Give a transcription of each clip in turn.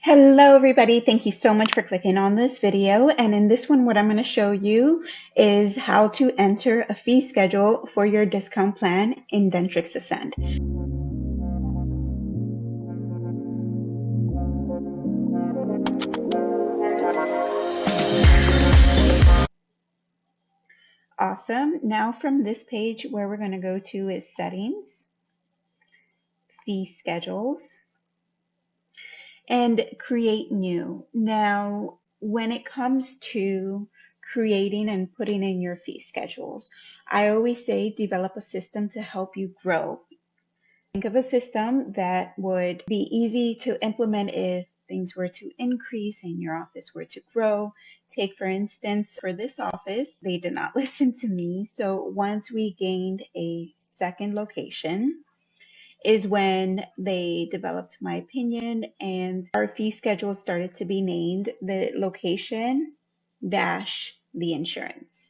Hello everybody, thank you so much for clicking on this video, and in this one what I'm going to show you is how to enter a fee schedule for your discount plan in Dentrix Ascend. Awesome. Now from this page, where we're going to go to is settings, fee schedules, and create new. Now when it comes to creating and putting in your fee schedules, I always say develop a system to help you grow. Think of a system that would be easy to implement if things were to increase and your office were to grow. Take, for instance, for this office, they did not listen to me. So once we gained a second location is when they developed my opinion and our fee schedule started to be named the location dash the insurance.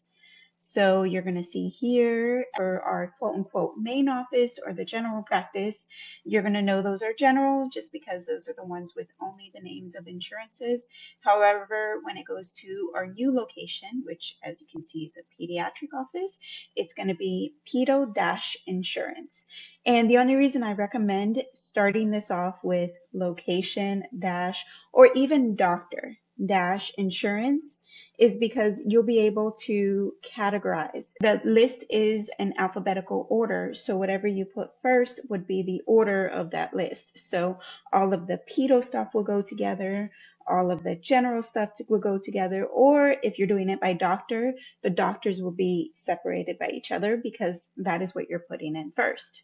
So you're going to see here for our quote unquote main office or the general practice, you're going to know those are general just because those are the ones with only the names of insurances. However, when it goes to our new location, which as you can see is a pediatric office, it's going to be pedo-insurance. And the only reason I recommend starting this off with location dash or even doctor dash insurance is because you'll be able to categorize. The list is an alphabetical order, so whatever you put first would be the order of that list. So all of the pedo stuff will go together, all of the general stuff will go together, or if you're doing it by doctor, the doctors will be separated by each other because that is what you're putting in first.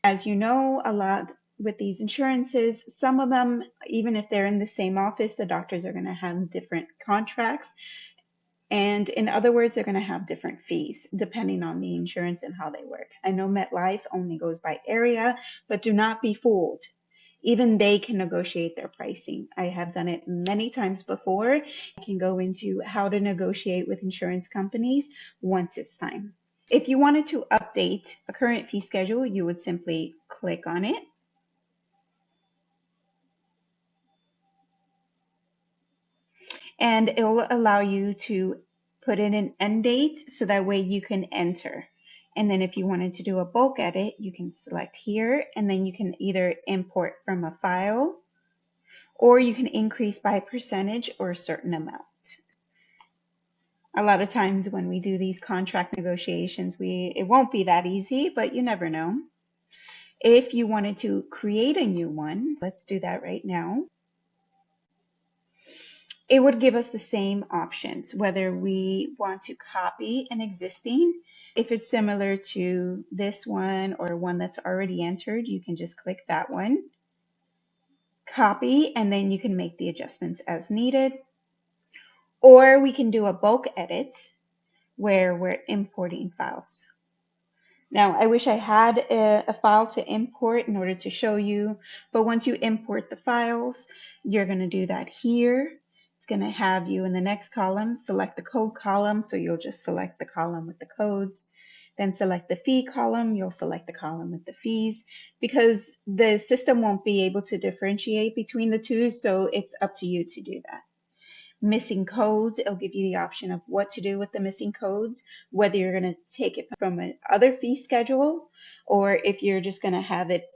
As you know, a lot with these insurances, some of them, even if they're in the same office, the doctors are going to have different contracts. And in other words, they're going to have different fees depending on the insurance and how they work. I know MetLife only goes by area, but do not be fooled. Even they can negotiate their pricing. I have done it many times before. I can go into how to negotiate with insurance companies once it's time. If you wanted to update a current fee schedule, you would simply click on it. And it will allow you to put in an end date so that way you can enter. And then if you wanted to do a bulk edit, you can select here and then you can either import from a file or you can increase by percentage or a certain amount. A lot of times when we do these contract negotiations, it won't be that easy, but you never know. If you wanted to create a new one, let's do that right now. It would give us the same options, whether we want to copy an existing. If it's similar to this one or one that's already entered, you can just click that one, copy, and then you can make the adjustments as needed. Or we can do a bulk edit where we're importing files. Now, I wish I had a file to import in order to show you, but once you import the files, you're going to do that here. It's going to have you in the next column, select the code column, so you'll just select the column with the codes. Then select the fee column, you'll select the column with the fees, because the system won't be able to differentiate between the two, so it's up to you to do that. Missing codes, it'll give you the option of what to do with the missing codes, whether you're going to take it from another fee schedule or if you're just going to have it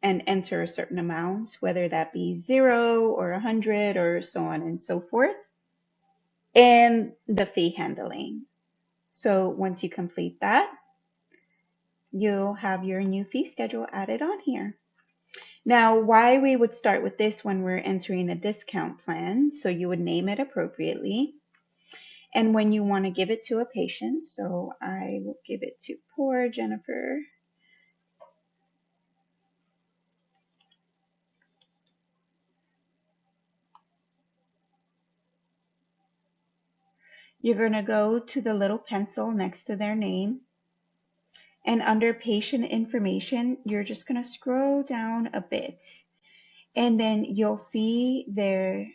and enter a certain amount, whether that be 0 or 100 or so on and so forth, and the fee handling. So once you complete that, you'll have your new fee schedule added on here. Now, why we would start with this when we're entering a discount plan, so you would name it appropriately. And when you want to give it to a patient, so I will give it to poor Jennifer. You're going to go to the little pencil next to their name. And under patient information, you're just going to scroll down a bit. And then you'll see their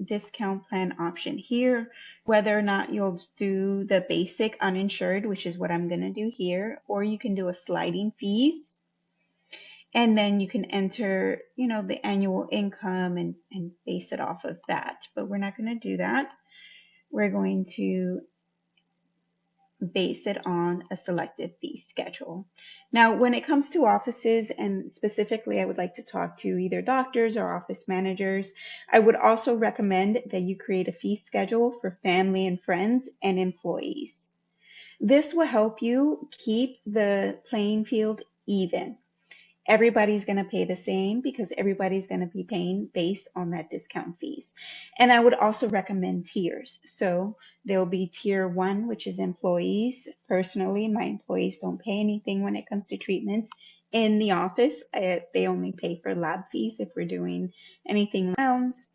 discount plan option here, whether or not you'll do the basic uninsured, which is what I'm going to do here, or you can do a sliding fees. And then you can enter, the annual income and base it off of that. But we're not going to do that. We're going to base it on a selected fee schedule. Now, when it comes to offices, and specifically, I would like to talk to either doctors or office managers, I would also recommend that you create a fee schedule for family and friends and employees. This will help you keep the playing field even. Everybody's going to pay the same because everybody's going to be paying based on that discount fees. And I would also recommend tiers. So there will be tier 1, which is employees. Personally, my employees don't pay anything when it comes to treatment in the office. They only pay for lab fees if we're doing anything rounds.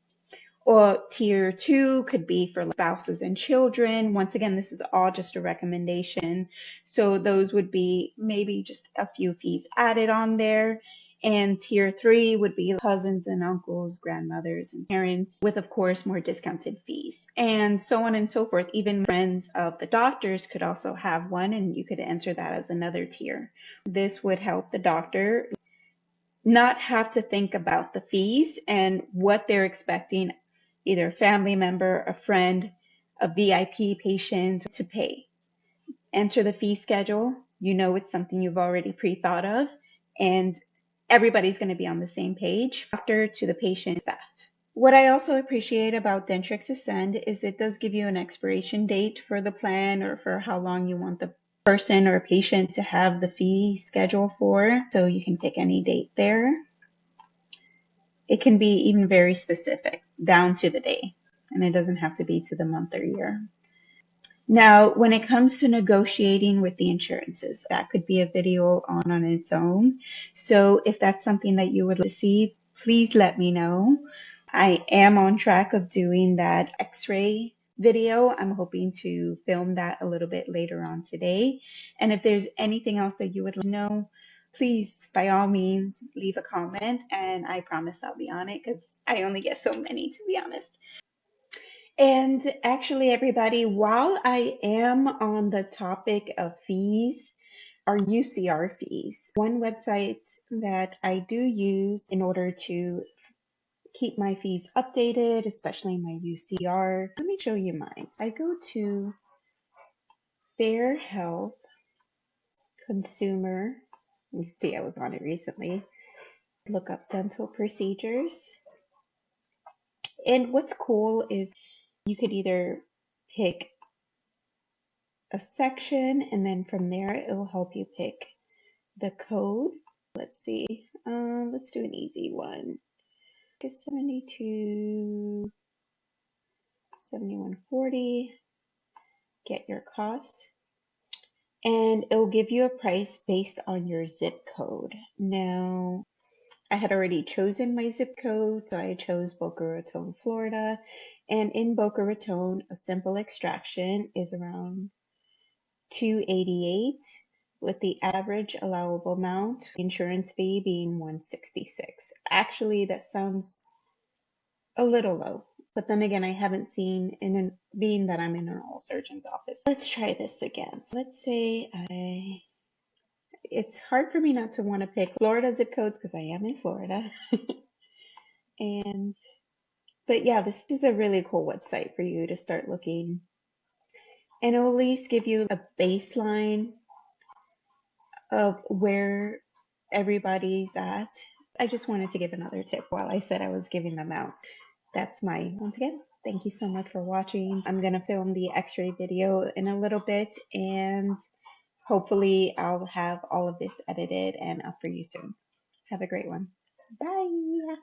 Or tier 2 could be for spouses and children. Once again, this is all just a recommendation. So those would be maybe just a few fees added on there. And tier 3 would be cousins and uncles, grandmothers and parents, with, of course, more discounted fees. And so on and so forth. Even friends of the doctors could also have one, and you could enter that as another tier. This would help the doctor not have to think about the fees and what they're expecting either a family member, a friend, a VIP patient to pay. Enter the fee schedule. You know it's something you've already pre-thought of, and everybody's going to be on the same page, doctor to the patient staff. What I also appreciate about Dentrix Ascend is it does give you an expiration date for the plan or for how long you want the person or patient to have the fee schedule for, so you can pick any date there. It can be even very specific, down to the day, and it doesn't have to be to the month or year. Now, when it comes to negotiating with the insurances, that could be a video on its own. So if that's something that you would like to see, please let me know. I am on track of doing that X-ray video. I'm hoping to film that a little bit later on today. And if there's anything else that you would like to know, please, by all means, leave a comment, and I promise I'll be on it because I only get so many, to be honest. And actually, everybody, while I am on the topic of fees, are UCR fees. One website that I do use in order to keep my fees updated, especially my UCR. Let me show you mine. I go to Fair Health Consumer. You can see I was on it recently. Look up dental procedures. And what's cool is you could either pick a section, and then from there it will help you pick the code. Let's see. Let's do an easy one. It's 72, 7140. Get your cost. And it will give you a price based on your zip code. Now, I had already chosen my zip code, so I chose Boca Raton, Florida. And in Boca Raton, a simple extraction is around $288, with the average allowable amount, insurance fee being $166. Actually, that sounds a little low. But then again, I haven't seen, being that I'm in an oral surgeon's office. Let's try this again. So let's say it's hard for me not to want to pick Florida zip codes because I am in Florida. But yeah, this is a really cool website for you to start looking. And it will at least give you a baseline of where everybody's at. I just wanted to give another tip while I said I was giving them out. That's once again, thank you so much for watching. I'm going to film the X-ray video in a little bit, and hopefully I'll have all of this edited and up for you soon. Have a great one. Bye.